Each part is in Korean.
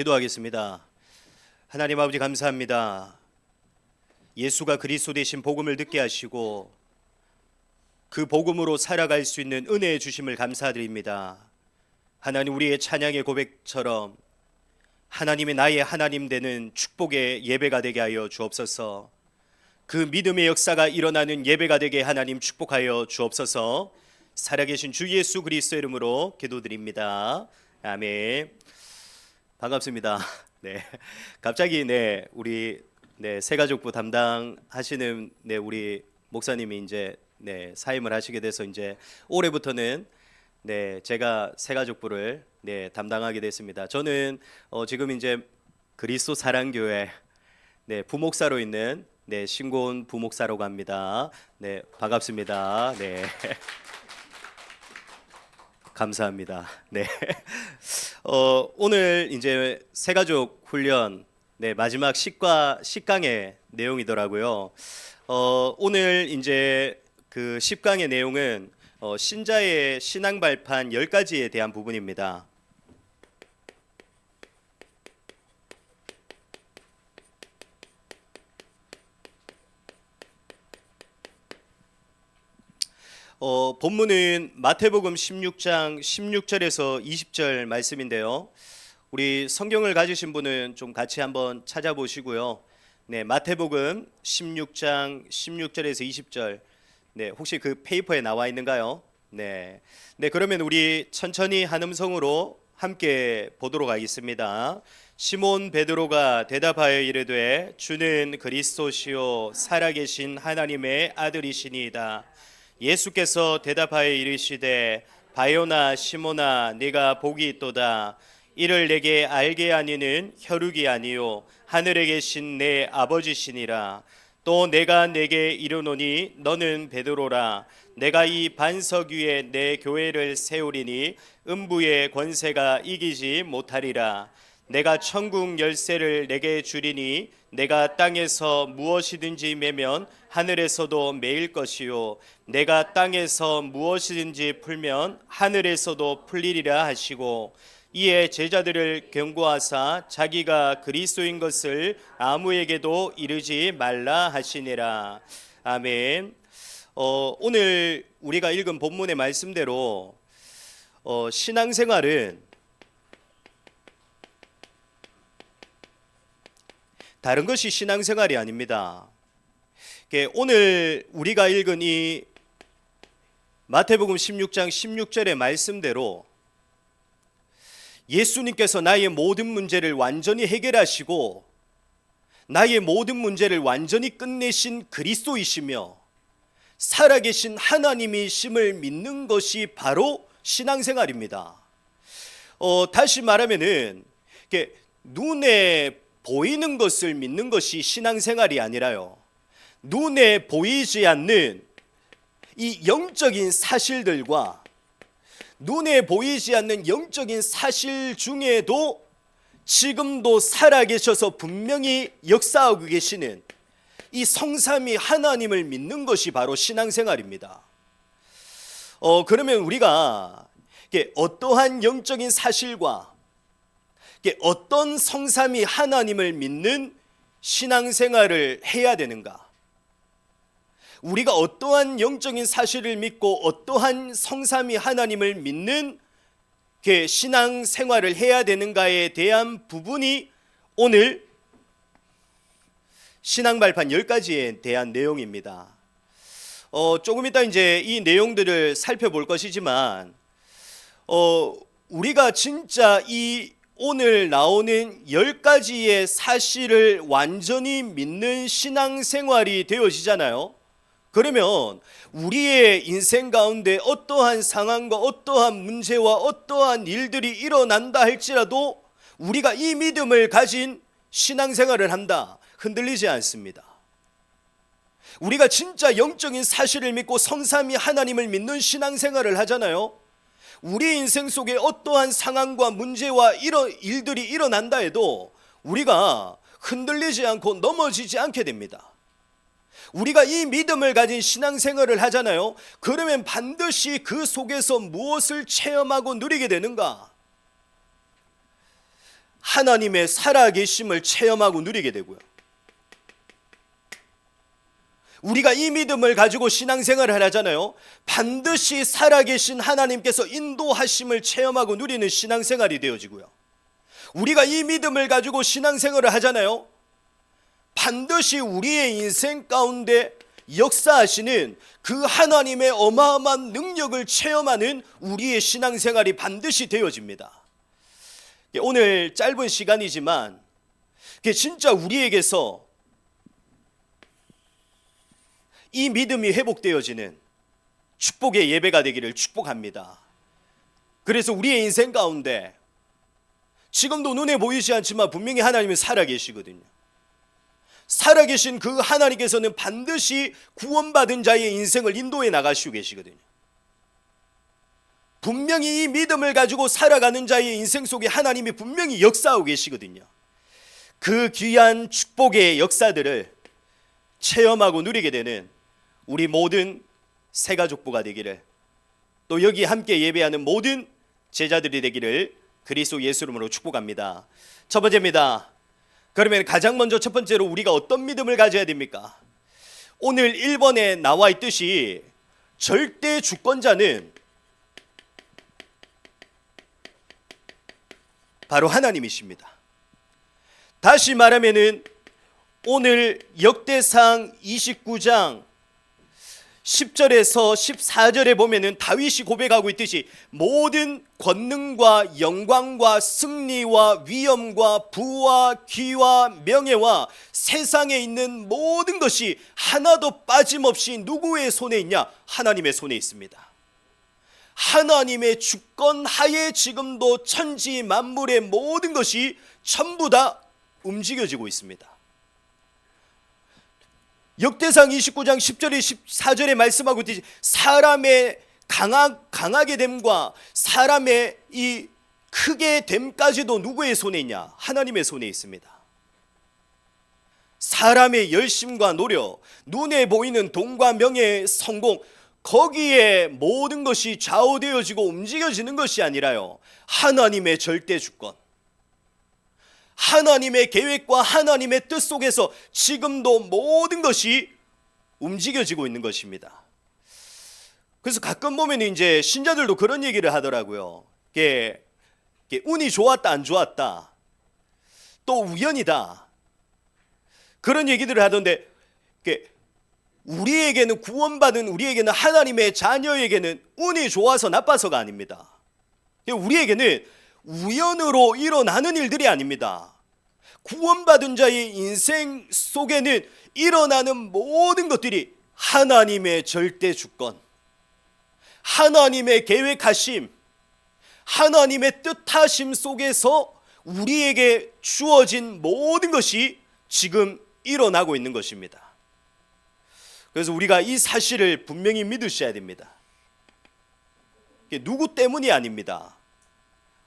기도하겠습니다. 하나님 아버지 감사합니다. 예수가 그리스도 되신 복음을 듣게 하시고 그 복음으로 살아갈 수 있는 은혜의 주심을 감사드립니다. 하나님, 우리의 찬양의 고백처럼 하나님이 나의 하나님 되는 축복의 예배가 되게 하여 주옵소서. 그 믿음의 역사가 일어나는 예배가 되게 하나님 축복하여 주옵소서. 살아계신 주 예수 그리스도 이름으로 기도드립니다. 아멘. 반갑습니다. 네, 갑자기 우리 새가족부 담당하시는 우리 목사님이 이제 사임을 하시게 돼서 이제 올해부터는 제가 새가족부를 담당하게 됐습니다. 저는 지금 이제 그리스도 사랑교회 부목사로 있는 신고은 부목사라고 합니다. 반갑습니다. 감사합니다. 오늘 이제 새가족 훈련 마지막 10강의 내용이더라고요. 오늘 이제 그 10강의 내용은 신자의 신앙 발판 10가지에 대한 부분입니다. 본문은 마태복음 16장 16절에서 20절 말씀인데요. 우리 성경을 가지신 분은 좀 같이 한번 찾아보시고요. 마태복음 16장 16절에서 20절. 혹시 그 페이퍼에 나와 있는가요? 그러면 우리 천천히 한 음성으로 함께 보도록 하겠습니다. 시몬 베드로가 대답하여 이르되 주는 그리스도시요 살아계신 하나님의 아들이시니이다. 예수께서 대답하여 이르시되 바요나 시몬아 네가 복이 있도다. 이를 내게 알게 하니는 혈육이 아니요 하늘에 계신 내 아버지시니라. 또 내가 내게 이르노니 너는 베드로라. 내가 이 반석 위에 내 교회를 세우리니 음부의 권세가 이기지 못하리라. 내가 천국 열쇠를 내게 주리니 내가 땅에서 무엇이든지 매면 하늘에서도 매일 것이요 내가 땅에서 무엇이든지 풀면 하늘에서도 풀리리라 하시고, 이에 제자들을 경고하사 자기가 그리스도인 것을 아무에게도 이르지 말라 하시니라. 아멘. 오늘 우리가 읽은 본문의 말씀대로 신앙생활은 다른 것이 신앙생활이 아닙니다. 오늘 우리가 읽은 이 마태복음 16장 16절의 말씀대로 예수님께서 나의 모든 문제를 완전히 해결하시고 나의 모든 문제를 완전히 끝내신 그리스도이시며 살아계신 하나님이심을 믿는 것이 바로 신앙생활입니다. 다시 말하면은 눈에 보이는 것을 믿는 것이 신앙생활이 아니라요, 눈에 보이지 않는 이 영적인 사실들과 눈에 보이지 않는 영적인 사실 중에도 지금도 살아계셔서 분명히 역사하고 계시는 이 성삼위 하나님을 믿는 것이 바로 신앙생활입니다. 그러면 우리가 어떠한 영적인 사실과 어떤 성삼위 하나님을 믿는 신앙생활을 해야 되는가? 우리가 어떠한 영적인 사실을 믿고 어떠한 성삼위 하나님을 믿는 신앙생활을 해야 되는가에 대한 부분이 오늘 신앙발판 10가지에 대한 내용입니다. 조금 이따 이제 이 내용들을 살펴볼 것이지만 우리가 진짜 이 오늘 나오는 10가지의 사실을 완전히 믿는 신앙생활이 되어지잖아요. 그러면 우리의 인생 가운데 어떠한 상황과 어떠한 문제와 어떠한 일들이 일어난다 할지라도 우리가 이 믿음을 가진 신앙생활을 한다, 흔들리지 않습니다. 우리가 진짜 영적인 사실을 믿고 성삼위 하나님을 믿는 신앙생활을 하잖아요. 우리 인생 속에 어떠한 상황과 문제와 이런 일들이 일어난다 해도 우리가 흔들리지 않고 넘어지지 않게 됩니다. 우리가 이 믿음을 가진 신앙생활을 하잖아요. 그러면 반드시 그 속에서 무엇을 체험하고 누리게 되는가? 하나님의 살아계심을 체험하고 누리게 되고요. 우리가 이 믿음을 가지고 신앙생활을 하잖아요. 반드시 살아계신 하나님께서 인도하심을 체험하고 누리는 신앙생활이 되어지고요. 우리가 이 믿음을 가지고 신앙생활을 하잖아요. 반드시 우리의 인생 가운데 역사하시는 그 하나님의 어마어마한 능력을 체험하는 우리의 신앙생활이 반드시 되어집니다. 오늘 짧은 시간이지만 진짜 우리에게서 이 믿음이 회복되어지는 축복의 예배가 되기를 축복합니다. 그래서 우리의 인생 가운데 지금도 눈에 보이지 않지만 분명히 하나님은 살아계시거든요. 살아계신 그 하나님께서는 반드시 구원받은 자의 인생을 인도해 나가시고 계시거든요. 분명히 이 믿음을 가지고 살아가는 자의 인생 속에 하나님이 분명히 역사하고 계시거든요. 그 귀한 축복의 역사들을 체험하고 누리게 되는 우리 모든 새가족부가 되기를, 또 여기 함께 예배하는 모든 제자들이 되기를 그리스도 예수 이름으로 축복합니다. 첫 번째입니다. 그러면 가장 먼저 첫 번째로 우리가 어떤 믿음을 가져야 됩니까? 오늘 1번에 나와 있듯이 절대 주권자는 바로 하나님이십니다. 다시 말하면은 오늘 역대상 29장 10절에서 14절에 보면은 다윗이 고백하고 있듯이 모든 권능과 영광과 승리와 위엄과 부와 귀와 명예와 세상에 있는 모든 것이 하나도 빠짐없이 누구의 손에 있냐? 하나님의 손에 있습니다. 하나님의 주권 하에 지금도 천지 만물의 모든 것이 전부 다 움직여지고 있습니다. 역대상 29장 10절에 14절에 말씀하고 있듯이 사람의 강하게 됨과 사람의 이 크게 됨까지도 누구의 손에 있냐? 하나님의 손에 있습니다. 사람의 열심과 노력, 눈에 보이는 돈과 명예, 성공, 거기에 모든 것이 좌우되어지고 움직여지는 것이 아니라요, 하나님의 절대 주권, 하나님의 계획과 하나님의 뜻 속에서 지금도 모든 것이 움직여지고 있는 것입니다. 그래서 가끔 보면 이제 신자들도 그런 얘기를 하더라고요. 이게 운이 좋았다 안 좋았다, 또 우연이다, 그런 얘기들을 하던데, 우리에게는 구원받은 우리에게는 하나님의 자녀에게는 운이 좋아서 나빠서가 아닙니다. 우리에게는 우연으로 일어나는 일들이 아닙니다. 구원받은 자의 인생 속에는 일어나는 모든 것들이 하나님의 절대 주권, 하나님의 계획하심, 하나님의 뜻하심 속에서 우리에게 주어진 모든 것이 지금 일어나고 있는 것입니다. 그래서 우리가 이 사실을 분명히 믿으셔야 됩니다. 누구 때문이 아닙니다.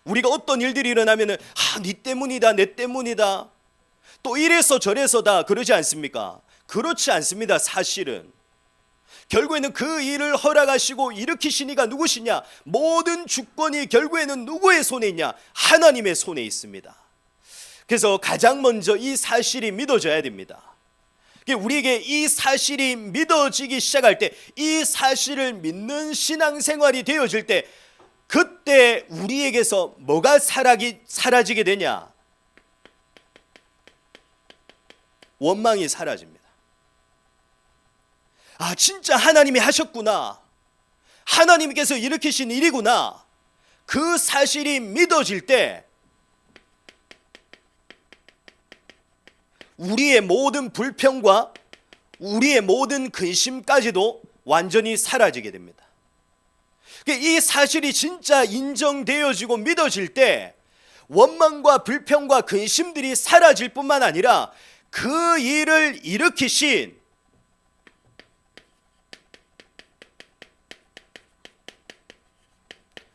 우리가 어떤 일들이 일어나면은 네 때문이다, 내 때문이다, 또 이래서 저래서다, 그러지 않습니까? 그렇지 않습니다. 사실은 결국에는 그 일을 허락하시고 일으키신 이가 누구시냐? 모든 주권이 결국에는 누구의 손에 있냐? 하나님의 손에 있습니다. 그래서 가장 먼저 이 사실이 믿어져야 됩니다. 우리에게 이 사실이 믿어지기 시작할 때, 이 사실을 믿는 신앙생활이 되어질 때, 그때 우리에게서 뭐가 사라지게 되냐? 원망이 사라집니다. 진짜 하나님이 하셨구나, 하나님께서 일으키신 일이구나, 그 사실이 믿어질 때 우리의 모든 불평과 우리의 모든 근심까지도 완전히 사라지게 됩니다. 이 사실이 진짜 인정되어지고 믿어질 때 원망과 불평과 근심들이 사라질 뿐만 아니라 그 일을 일으키신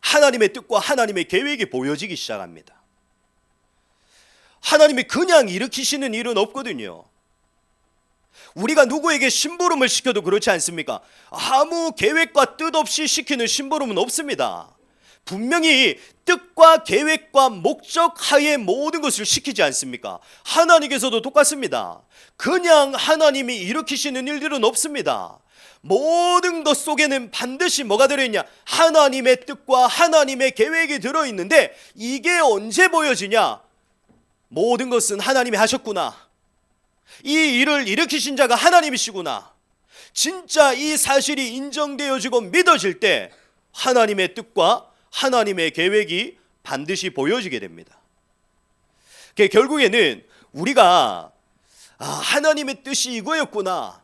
하나님의 뜻과 하나님의 계획이 보여지기 시작합니다. 하나님이 그냥 일으키시는 일은 없거든요. 우리가 누구에게 심부름을 시켜도 그렇지 않습니까? 아무 계획과 뜻 없이 시키는 심부름은 없습니다. 분명히 뜻과 계획과 목적 하에 모든 것을 시키지 않습니까? 하나님께서도 똑같습니다. 그냥 하나님이 일으키시는 일들은 없습니다. 모든 것 속에는 반드시 뭐가 들어있냐? 하나님의 뜻과 하나님의 계획이 들어있는데 이게 언제 보여지냐? 모든 것은 하나님이 하셨구나. 이 일을 일으키신 자가 하나님이시구나. 진짜 이 사실이 인정되어지고 믿어질 때 하나님의 뜻과 하나님의 계획이 반드시 보여지게 됩니다. 결국에는 우리가 하나님의 뜻이 이거였구나.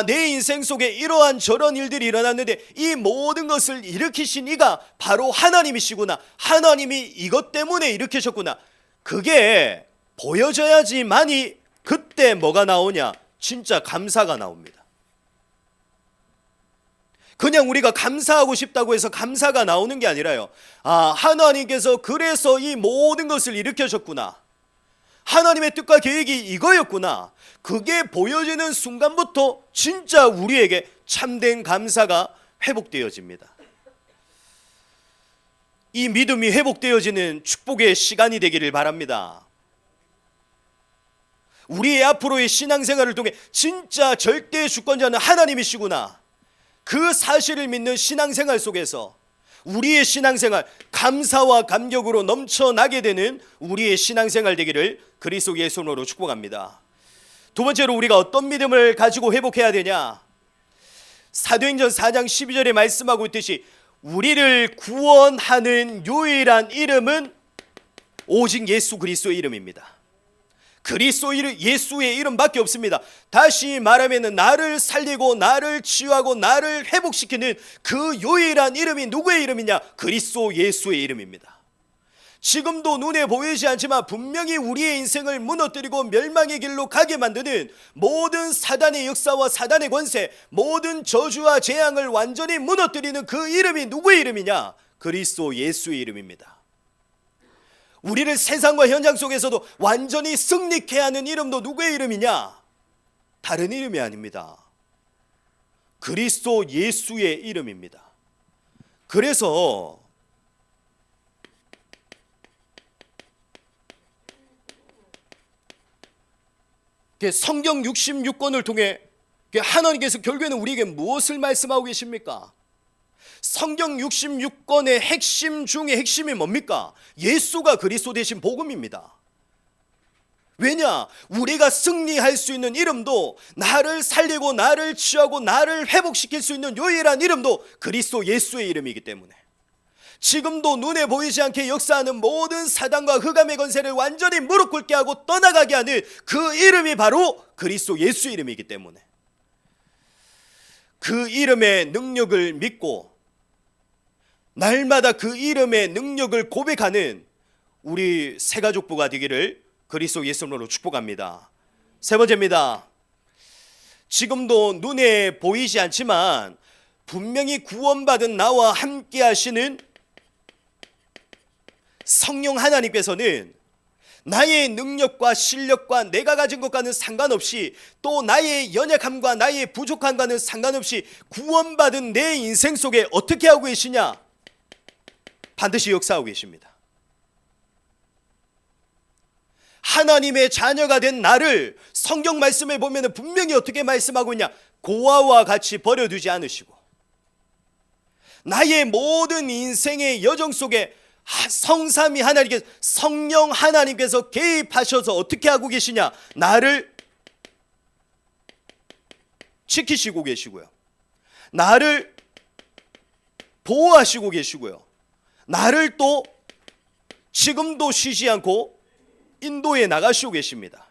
내 인생 속에 이러한 저런 일들이 일어났는데 이 모든 것을 일으키신 이가 바로 하나님이시구나. 하나님이 이것 때문에 일으키셨구나. 그게 보여져야지만이 그때 뭐가 나오냐? 진짜 감사가 나옵니다. 그냥 우리가 감사하고 싶다고 해서 감사가 나오는 게 아니라요. 하나님께서 그래서 이 모든 것을 일으켜셨구나. 하나님의 뜻과 계획이 이거였구나. 그게 보여지는 순간부터 진짜 우리에게 참된 감사가 회복되어집니다. 이 믿음이 회복되어지는 축복의 시간이 되기를 바랍니다. 우리의 앞으로의 신앙생활을 통해 진짜 절대 주권자는 하나님이시구나. 그 사실을 믿는 신앙생활 속에서 우리의 신앙생활 감사와 감격으로 넘쳐나게 되는 우리의 신앙생활 되기를 그리스도 예수님으로 축복합니다. 두 번째로 우리가 어떤 믿음을 가지고 회복해야 되냐? 사도행전 4장 12절에 말씀하고 있듯이 우리를 구원하는 유일한 이름은 오직 예수 그리스도의 이름입니다. 그리스도 이름, 예수의 이름밖에 없습니다. 다시 말하면 나를 살리고 나를 치유하고 나를 회복시키는 그 유일한 이름이 누구의 이름이냐? 그리스도 예수의 이름입니다. 지금도 눈에 보이지 않지만 분명히 우리의 인생을 무너뜨리고 멸망의 길로 가게 만드는 모든 사단의 역사와 사단의 권세, 모든 저주와 재앙을 완전히 무너뜨리는 그 이름이 누구의 이름이냐? 그리스도 예수의 이름입니다. 우리를 세상과 현장 속에서도 완전히 승리케 하는 이름도 누구의 이름이냐? 다른 이름이 아닙니다. 그리스도 예수의 이름입니다. 그래서 성경 66권을 통해 하나님께서 결국에는 우리에게 무엇을 말씀하고 계십니까? 성경 66권의 핵심 중에 핵심이 뭡니까? 예수가 그리스도 되신 복음입니다. 왜냐? 우리가 승리할 수 있는 이름도, 나를 살리고 나를 치유하고 나를 회복시킬 수 있는 유일한 이름도 그리스도 예수의 이름이기 때문에 지금도 눈에 보이지 않게 역사하는 모든 사단과 흑암의 권세를 완전히 무릎 꿇게 하고 떠나가게 하는 그 이름이 바로 그리스도 예수의 이름이기 때문에 그 이름의 능력을 믿고 날마다 그 이름의 능력을 고백하는 우리 새가족부가 되기를 그리스도 예수님으로 축복합니다. 세 번째입니다. 지금도 눈에 보이지 않지만 분명히 구원받은 나와 함께 하시는 성령 하나님께서는 나의 능력과 실력과 내가 가진 것과는 상관없이 또 나의 연약함과 나의 부족함과는 상관없이 구원받은 내 인생 속에 어떻게 하고 계시냐? 반드시 역사하고 계십니다. 하나님의 자녀가 된 나를 성경 말씀에 보면 분명히 어떻게 말씀하고 있냐? 고아와 같이 버려두지 않으시고 나의 모든 인생의 여정 속에 성삼위 하나님께서, 성령 하나님께서 개입하셔서 어떻게 하고 계시냐? 나를 지키시고 계시고요, 나를 보호하시고 계시고요, 나를 또 지금도 쉬지 않고 인도에 나가시고 계십니다.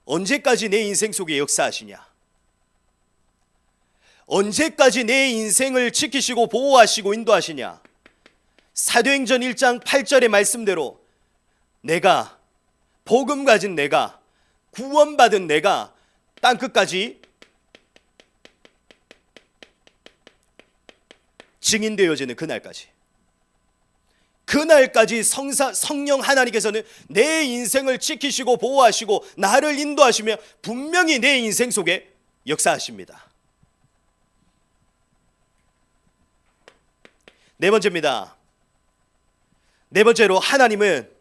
언제까지 내 인생 속에 역사하시냐? 언제까지 내 인생을 지키시고 보호하시고 인도하시냐? 사도행전 1장 8절의 말씀대로 내가, 복음 가진 내가, 구원받은 내가 땅끝까지 증인되어지는 그날까지 성령 하나님께서는 내 인생을 지키시고 보호하시고 나를 인도하시며 분명히 내 인생 속에 역사하십니다. 네 번째입니다. 네 번째로 하나님은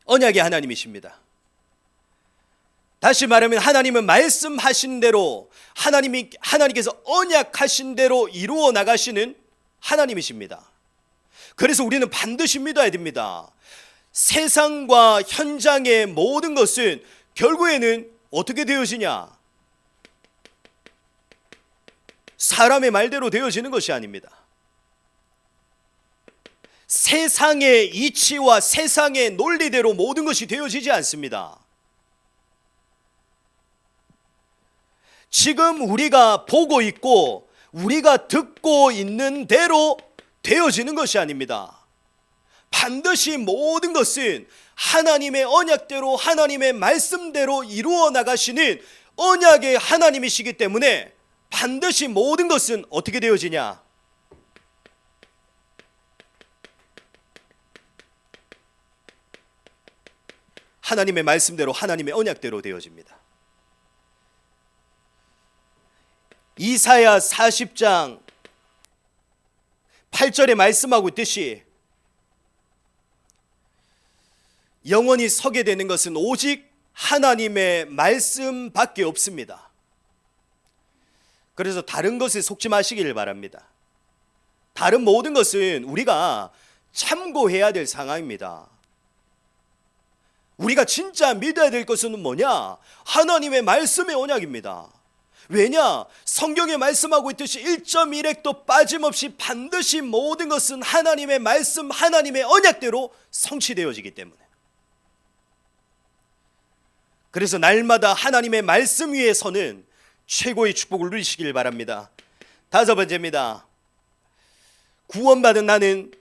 언약의 하나님이십니다. 다시 말하면 하나님은 말씀하신 대로 하나님께서 언약하신 대로 이루어 나가시는 하나님이십니다. 그래서 우리는 반드시 믿어야 됩니다. 세상과 현장의 모든 것은 결국에는 어떻게 되어지냐? 사람의 말대로 되어지는 것이 아닙니다. 세상의 이치와 세상의 논리대로 모든 것이 되어지지 않습니다. 지금 우리가 보고 있고 우리가 듣고 있는 대로 되어지는 것이 아닙니다. 반드시 모든 것은 하나님의 언약대로 하나님의 말씀대로 이루어 나가시는 언약의 하나님이시기 때문에 반드시 모든 것은 어떻게 되어지냐? 하나님의 말씀대로 하나님의 언약대로 되어집니다. 이사야 40장 8절에 말씀하고 있듯이 영원히 서게 되는 것은 오직 하나님의 말씀밖에 없습니다. 그래서 다른 것에 속지 마시기를 바랍니다. 다른 모든 것은 우리가 참고해야 될 상황입니다. 우리가 진짜 믿어야 될 것은 뭐냐? 하나님의 말씀의 언약입니다. 왜냐? 성경에 말씀하고 있듯이 1.1획도 빠짐없이 반드시 모든 것은 하나님의 말씀, 하나님의 언약대로 성취되어지기 때문에. 그래서 날마다 하나님의 말씀 위에 서는 최고의 축복을 누리시길 바랍니다. 다섯 번째입니다. 구원받은 나는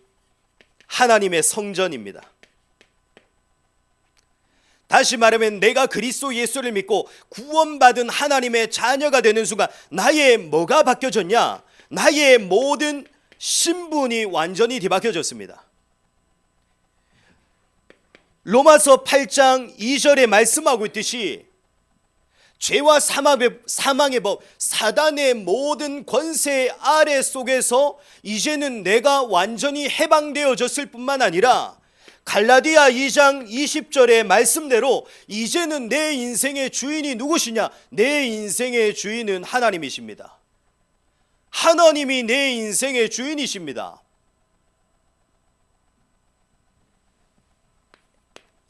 하나님의 성전입니다. 다시 말하면 내가 그리스도 예수를 믿고 구원받은 하나님의 자녀가 되는 순간 나의 뭐가 바뀌어졌냐? 나의 모든 신분이 완전히 뒤바뀌어졌습니다. 로마서 8장 2절에 말씀하고 있듯이 죄와 사망의 법, 사단의 모든 권세 아래 속에서 이제는 내가 완전히 해방되어졌을 뿐만 아니라 갈라디아 2장 20절의 말씀대로 이제는 내 인생의 주인이 누구시냐? 내 인생의 주인은 하나님이십니다. 하나님이 내 인생의 주인이십니다.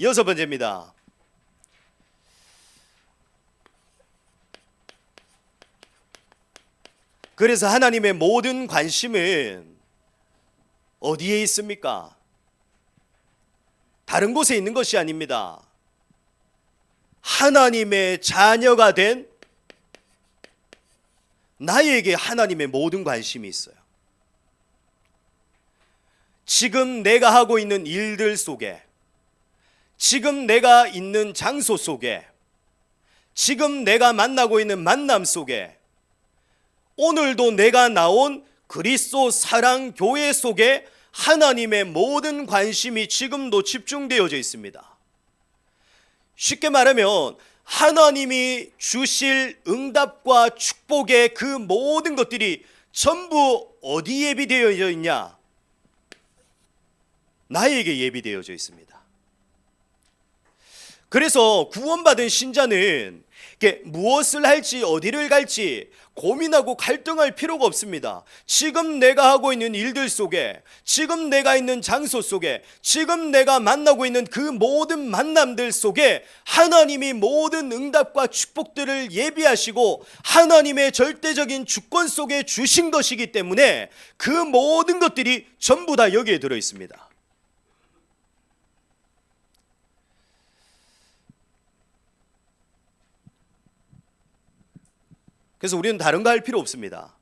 여섯 번째입니다. 그래서 하나님의 모든 관심은 어디에 있습니까? 다른 곳에 있는 것이 아닙니다. 하나님의 자녀가 된 나에게 하나님의 모든 관심이 있어요. 지금 내가 하고 있는 일들 속에, 지금 내가 있는 장소 속에, 지금 내가 만나고 있는 만남 속에, 오늘도 내가 나온 그리스도 사랑 교회 속에 하나님의 모든 관심이 지금도 집중되어져 있습니다. 쉽게 말하면 하나님이 주실 응답과 축복의 그 모든 것들이 전부 어디에 예비되어져 있냐? 나에게 예비되어져 있습니다. 그래서 구원받은 신자는 무엇을 할지 어디를 갈지 고민하고 갈등할 필요가 없습니다. 지금 내가 하고 있는 일들 속에, 지금 내가 있는 장소 속에, 지금 내가 만나고 있는 그 모든 만남들 속에 하나님이 모든 응답과 축복들을 예비하시고 하나님의 절대적인 주권 속에 주신 것이기 때문에 그 모든 것들이 전부 다 여기에 들어 있습니다. 그래서 우리는 다른 거 할 필요 없습니다.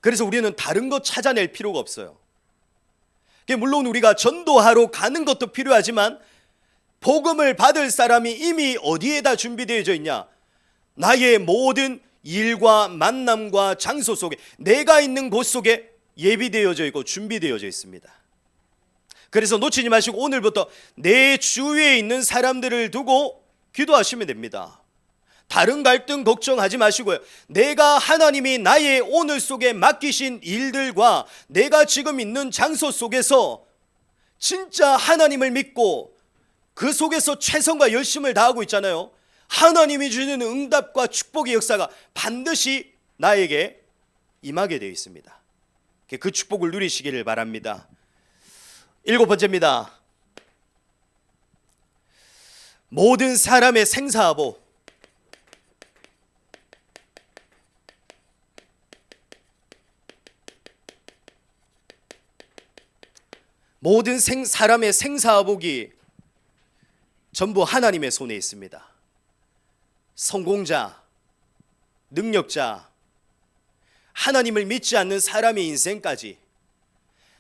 그래서 우리는 다른 거 찾아낼 필요가 없어요. 물론 우리가 전도하러 가는 것도 필요하지만 복음을 받을 사람이 이미 어디에다 준비되어져 있냐? 나의 모든 일과 만남과 장소 속에, 내가 있는 곳 속에 예비되어져 있고 준비되어져 있습니다. 그래서 놓치지 마시고 오늘부터 내 주위에 있는 사람들을 두고 기도하시면 됩니다. 다른 갈등 걱정하지 마시고요. 내가 하나님이 나의 오늘 속에 맡기신 일들과 내가 지금 있는 장소 속에서 진짜 하나님을 믿고 그 속에서 최선과 열심을 다하고 있잖아요. 하나님이 주는 응답과 축복의 역사가 반드시 나에게 임하게 되어 있습니다. 그 축복을 누리시기를 바랍니다. 7번째입니다. 모든 사람의 생사하보. 모든 사람의 생사하복이 전부 하나님의 손에 있습니다. 성공자, 능력자, 하나님을 믿지 않는 사람의 인생까지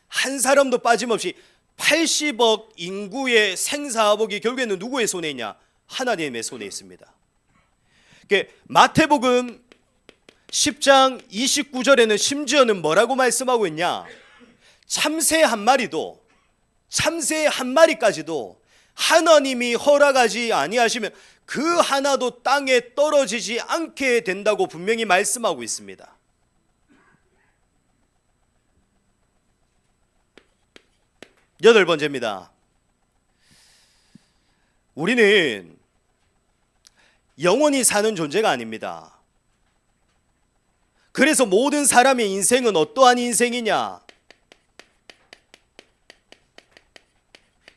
한 사람도 빠짐없이 80억 인구의 생사하복이 결국에는 누구의 손에 있냐? 하나님의 손에 있습니다. 마태복음 10장 29절에는 심지어는 뭐라고 말씀하고 있냐? 참새 한 마리까지도 하나님이 허락하지 아니하시면 그 하나도 땅에 떨어지지 않게 된다고 분명히 말씀하고 있습니다. 여덟 번째입니다. 우리는 영원히 사는 존재가 아닙니다. 그래서 모든 사람의 인생은 어떠한 인생이냐?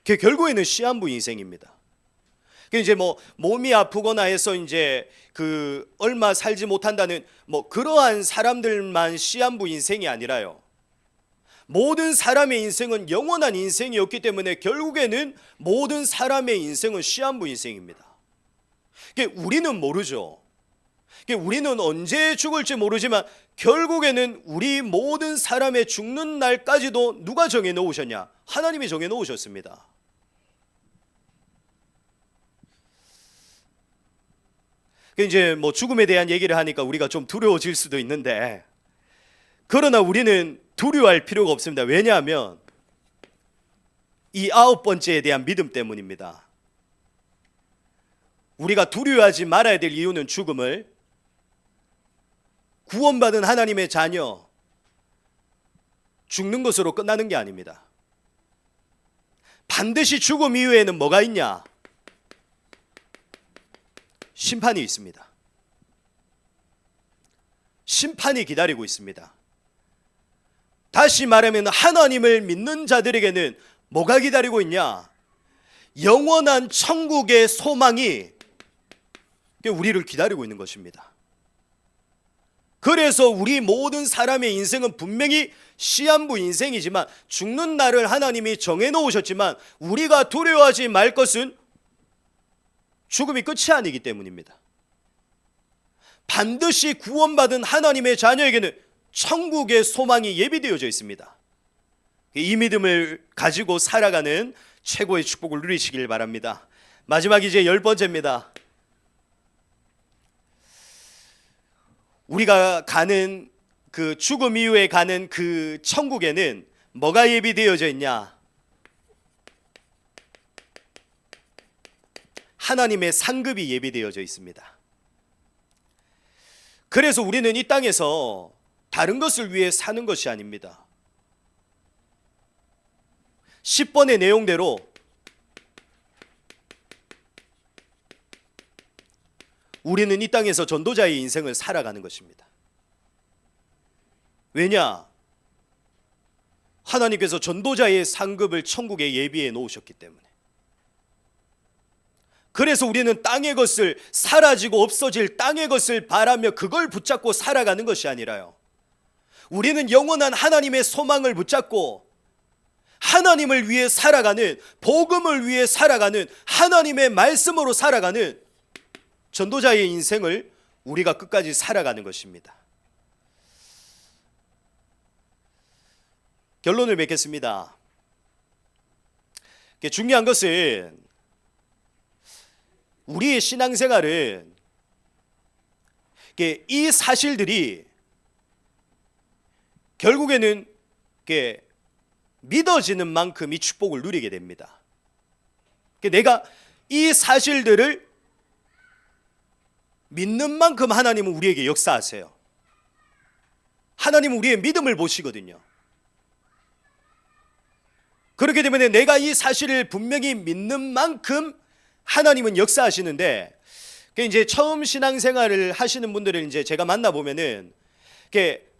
결국에는 시한부 인생입니다. 이제 몸이 아프거나 해서 이제 얼마 살지 못한다는 그러한 사람들만 시한부 인생이 아니라요. 모든 사람의 인생은 영원한 인생이었기 때문에 결국에는 모든 사람의 인생은 시한부 인생입니다. 우리는 모르죠. 우리는 언제 죽을지 모르지만 결국에는 우리 모든 사람의 죽는 날까지도 누가 정해 놓으셨냐? 하나님이 정해 놓으셨습니다. 이제 죽음에 대한 얘기를 하니까 우리가 좀 두려워질 수도 있는데, 그러나 우리는 두려워할 필요가 없습니다. 왜냐하면 이 9번째에 대한 믿음 때문입니다. 우리가 두려워하지 말아야 될 이유는 죽음을 구원받은 하나님의 자녀 죽는 것으로 끝나는 게 아닙니다. 반드시 죽음 이후에는 뭐가 있냐? 심판이 있습니다. 심판이 기다리고 있습니다. 다시 말하면 하나님을 믿는 자들에게는 뭐가 기다리고 있냐? 영원한 천국의 소망이 우리를 기다리고 있는 것입니다. 그래서 우리 모든 사람의 인생은 분명히 시한부 인생이지만 죽는 날을 하나님이 정해놓으셨지만 우리가 두려워하지 말 것은 죽음이 끝이 아니기 때문입니다. 반드시 구원받은 하나님의 자녀에게는 천국의 소망이 예비되어져 있습니다. 이 믿음을 가지고 살아가는 최고의 축복을 누리시길 바랍니다. 마지막 이제 10번째입니다. 우리가 가는 그 죽음 이후에 가는 그 천국에는 뭐가 예비되어져 있냐? 하나님의 상급이 예비되어져 있습니다. 그래서 우리는 이 땅에서 다른 것을 위해 사는 것이 아닙니다. 10번의 내용대로 우리는 이 땅에서 전도자의 인생을 살아가는 것입니다. 왜냐? 하나님께서 전도자의 상급을 천국에 예비해 놓으셨기 때문에. 그래서 우리는 땅의 것을, 사라지고 없어질 땅의 것을 바라며 그걸 붙잡고 살아가는 것이 아니라요, 우리는 영원한 하나님의 소망을 붙잡고 하나님을 위해 살아가는, 복음을 위해 살아가는, 하나님의 말씀으로 살아가는 전도자의 인생을 우리가 끝까지 살아가는 것입니다. 결론을 맺겠습니다. 중요한 것은 우리의 신앙생활은 이 사실들이 결국에는 믿어지는 만큼 이 축복을 누리게 됩니다. 내가 이 사실들을 믿는 만큼 하나님은 우리에게 역사하세요. 하나님은 우리의 믿음을 보시거든요. 그렇기 때문에 내가 이 사실을 분명히 믿는 만큼 하나님은 역사하시는데, 이제 처음 신앙생활을 하시는 분들을 이제 제가 만나보면은,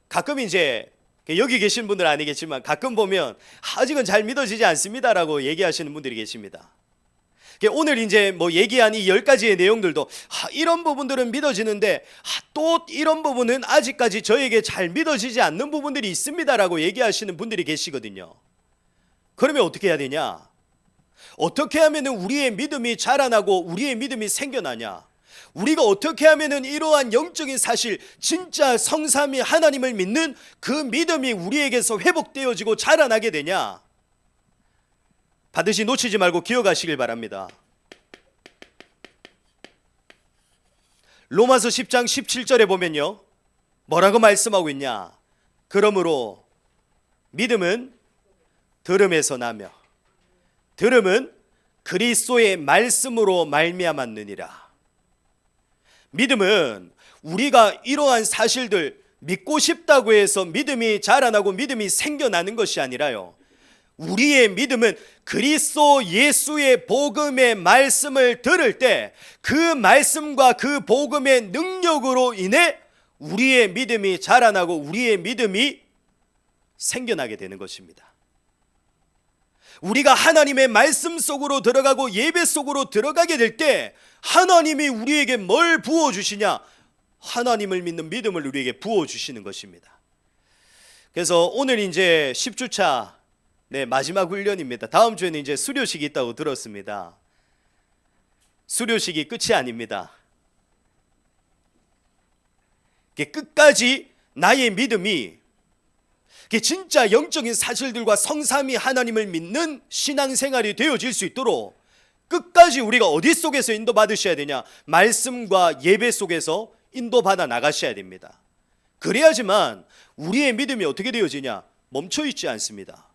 가끔 이제 여기 계신 분들은 아니겠지만 가끔 보면 아직은 잘 믿어지지 않습니다라고 얘기하시는 분들이 계십니다. 오늘 이제 뭐 얘기한 이 10가지의 내용들도 이런 부분들은 믿어지는데 또 이런 부분은 아직까지 저에게 잘 믿어지지 않는 부분들이 있습니다라고 얘기하시는 분들이 계시거든요. 그러면 어떻게 해야 되냐? 어떻게 하면 우리의 믿음이 자라나고 우리의 믿음이 생겨나냐? 우리가 어떻게 하면 이러한 영적인 사실, 진짜 성삼위 하나님을 믿는 그 믿음이 우리에게서 회복되어지고 자라나게 되냐? 반드시 놓치지 말고 기억하시길 바랍니다. 로마서 10장 17절에 보면요, 뭐라고 말씀하고 있냐? 그러므로 믿음은 들음에서 나며 들음은 그리스도의 말씀으로 말미암았느니라. 믿음은 우리가 이러한 사실들 믿고 싶다고 해서 믿음이 자라나고 믿음이 생겨나는 것이 아니라요, 우리의 믿음은 그리스도 예수의 복음의 말씀을 들을 때 그 말씀과 그 복음의 능력으로 인해 우리의 믿음이 자라나고 우리의 믿음이 생겨나게 되는 것입니다. 우리가 하나님의 말씀 속으로 들어가고 예배 속으로 들어가게 될 때 하나님이 우리에게 뭘 부어주시냐? 하나님을 믿는 믿음을 우리에게 부어주시는 것입니다. 그래서 오늘 이제 10주차 마지막 훈련입니다. 다음 주에는 이제 수료식이 있다고 들었습니다. 수료식이 끝이 아닙니다. 끝까지 나의 믿음이 진짜 영적인 사실들과 성삼위 하나님을 믿는 신앙생활이 되어질 수 있도록 끝까지 우리가 어디 속에서 인도받으셔야 되냐? 말씀과 예배 속에서 인도받아 나가셔야 됩니다. 그래야지만 우리의 믿음이 어떻게 되어지냐? 멈춰있지 않습니다.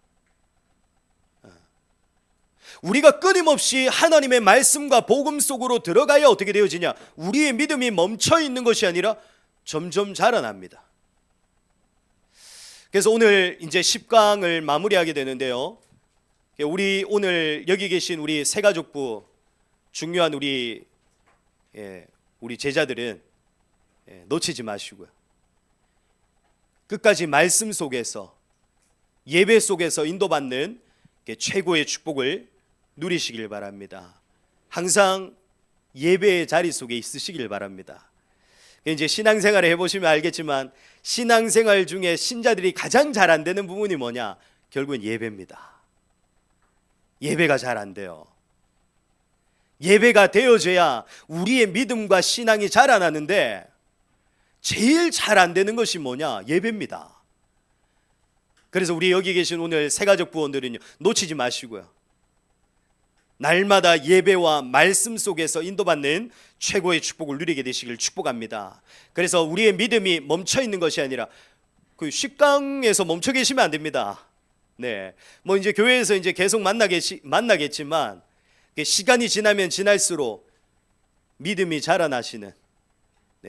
우리가 끊임없이 하나님의 말씀과 복음 속으로 들어가야 어떻게 되어지냐? 우리의 믿음이 멈춰있는 것이 아니라 점점 자라납니다. 그래서 오늘 이제 10강을 마무리하게 되는데요, 우리 오늘 여기 계신 우리 새가족부 중요한 우리 제자들은 놓치지 마시고요, 끝까지 말씀 속에서 예배 속에서 인도받는 최고의 축복을 누리시길 바랍니다. 항상 예배의 자리 속에 있으시길 바랍니다. 이제 신앙생활을 해보시면 알겠지만 신앙생활 중에 신자들이 가장 잘 안 되는 부분이 뭐냐? 결국은 예배입니다. 예배가 잘 안 돼요. 예배가 되어져야 우리의 믿음과 신앙이 자라나는데 제일 잘 안 되는 것이 뭐냐? 예배입니다. 그래서 우리 여기 계신 오늘 새가족 부원들은요, 놓치지 마시고요, 날마다 예배와 말씀 속에서 인도받는 최고의 축복을 누리게 되시길 축복합니다. 그래서 우리의 믿음이 멈춰 있는 것이 아니라 그 10강에서 멈춰 계시면 안 됩니다. 뭐 이제 교회에서 이제 계속 만나겠지만 시간이 지나면 지날수록 믿음이 자라나시는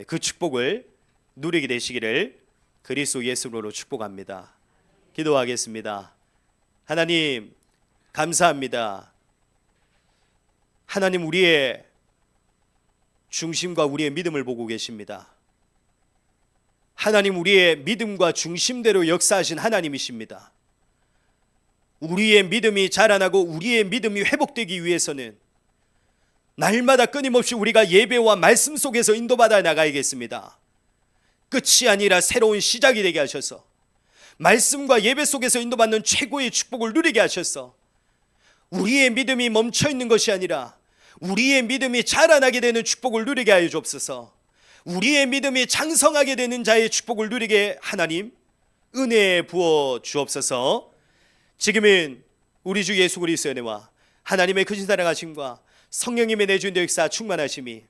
그 축복을 누리게 되시기를 그리스도 예수로 축복합니다. 기도하겠습니다. 하나님 감사합니다. 하나님 우리의 중심과 우리의 믿음을 보고 계십니다. 하나님 우리의 믿음과 중심대로 역사하신 하나님이십니다. 우리의 믿음이 자라나고 우리의 믿음이 회복되기 위해서는 날마다 끊임없이 우리가 예배와 말씀 속에서 인도받아 나가야겠습니다. 끝이 아니라 새로운 시작이 되게 하셔서 말씀과 예배 속에서 인도받는 최고의 축복을 누리게 하셔서 우리의 믿음이 멈춰있는 것이 아니라 우리의 믿음이 자라나게 되는 축복을 누리게 하여 주옵소서. 우리의 믿음이 장성하게 되는 자의 축복을 누리게 하나님 은혜 부어 주옵소서. 지금은 우리 주 예수 그리스도의 은혜와 하나님의 크신 사랑하심과 성령님의 내주인의 역사 충만하심이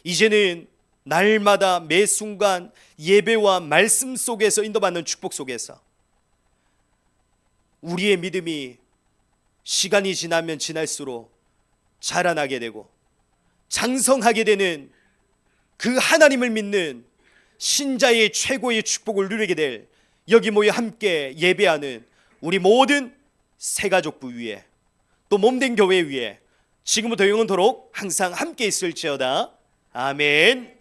이제는 날마다 매 순간 예배와 말씀 속에서 인도받는 축복 속에서 우리의 믿음이 시간이 지나면 지날수록 자라나게 되고 장성하게 되는 그 하나님을 믿는 신자의 최고의 축복을 누리게 될 여기 모여 함께 예배하는 우리 모든 새가족부 위에 또 몸된 교회 위에 지금부터 영원토록 항상 함께 있을지어다. 아멘.